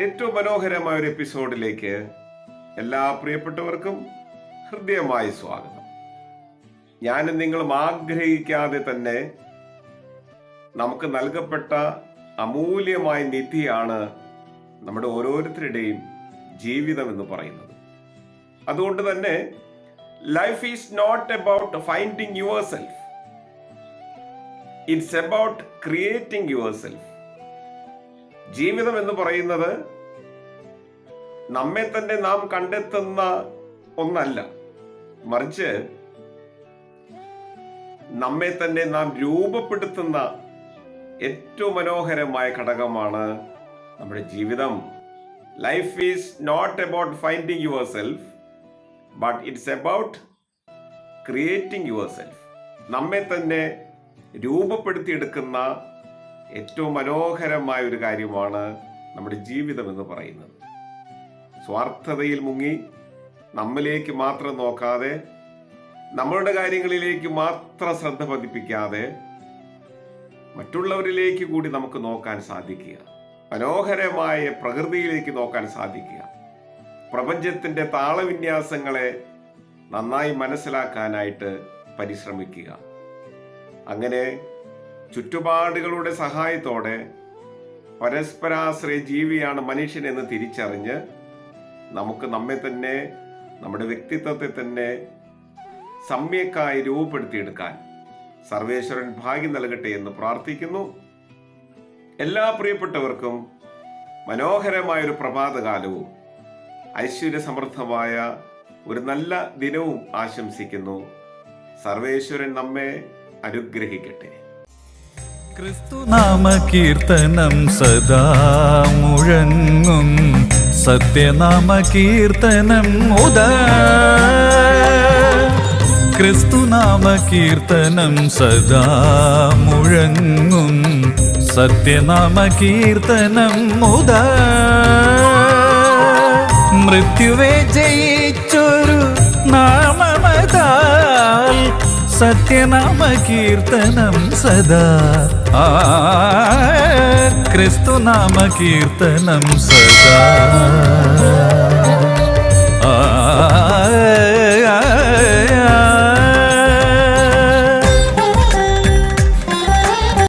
ഏറ്റവും മനോഹരമായ ഒരു എപ്പിസോഡിലേക്ക് എല്ലാ പ്രിയപ്പെട്ടവർക്കും ഹൃദ്യമായ സ്വാഗതം. ഞാനും നിങ്ങളും ആഗ്രഹിക്കാതെ തന്നെ നമുക്ക് നൽകപ്പെട്ട അമൂല്യമായ നിധിയാണ് നമ്മുടെ ഓരോരുത്തരുടെയും ജീവിതം എന്ന് പറയുന്നത്. അതുകൊണ്ട് തന്നെ life is not about finding your self, it's about creating your self. ജീവിതം എന്ന് പറയുന്നത് നമ്മെ തന്നെ നാം കണ്ടെത്തുന്ന ഒന്നല്ല, മറിച്ച് നമ്മെ തന്നെ നാം രൂപപ്പെടുത്തുന്ന ഏറ്റവും മനോഹരമായ ഘടകമാണ് നമ്മുടെ ജീവിതം. Life is not about finding your self, but it's about creating your self. നമ്മെ തന്നെ രൂപപ്പെടുത്തിയെടുക്കുന്ന ഏറ്റവും മനോഹരമായ ഒരു കാര്യമാണ് നമ്മുടെ ജീവിതം എന്ന് പറയുന്നത്. സ്വാർത്ഥതയിൽ മുങ്ങി നമ്മിലേക്ക് മാത്രം നോക്കാതെ, നമ്മളുടെ കാര്യങ്ങളിലേക്ക് മാത്രം ശ്രദ്ധ പതിപ്പിക്കാതെ മറ്റുള്ളവരിലേക്ക് കൂടി നമുക്ക് നോക്കാൻ സാധിക്കുക, മനോഹരമായ പ്രകൃതിയിലേക്ക് നോക്കാൻ സാധിക്കുക, പ്രപഞ്ചത്തിൻ്റെ താളവിന്യാസങ്ങളെ നന്നായി മനസ്സിലാക്കാനായിട്ട് പരിശ്രമിക്കുക. അങ്ങനെ ചുറ്റുപാടുകളുടെ സഹായത്തോടെ പരസ്പരാശ്രയ ജീവിയാണ് മനുഷ്യൻ എന്ന് തിരിച്ചറിഞ്ഞ് നമുക്ക് നമ്മെ തന്നെ, നമ്മുടെ വ്യക്തിത്വത്തെ തന്നെ സമ്യക്കായി രൂപപ്പെടുത്തിയെടുക്കാൻ സർവേശ്വരൻ ഭാഗ്യം നൽകട്ടെ എന്ന് പ്രാർത്ഥിക്കുന്നു. എല്ലാ പ്രിയപ്പെട്ടവർക്കും മനോഹരമായൊരു പ്രഭാതകാലവും ഐശ്വര്യസമൃദ്ധമായ ഒരു നല്ല ദിനവും ആശംസിക്കുന്നു. സർവേശ്വരൻ നമ്മെ അനുഗ്രഹിക്കട്ടെ. ക്രിസ്തുനാമ കീർത്തനം സദാ മുഴങ്ങും, സത്യനാമ കീർത്തനം ക്രിസ്തുനാമ കീർത്തനം സദാ മുഴങ്ങും, സത്യനാമ കീർത്തനം മൃത്യുവെ ജയിച്ചൊരു നാമമതാൽ സത്യനാമ കീർത്തനം സദാ, ക്രിസ്തുനാമ കീർത്തനം സദാ.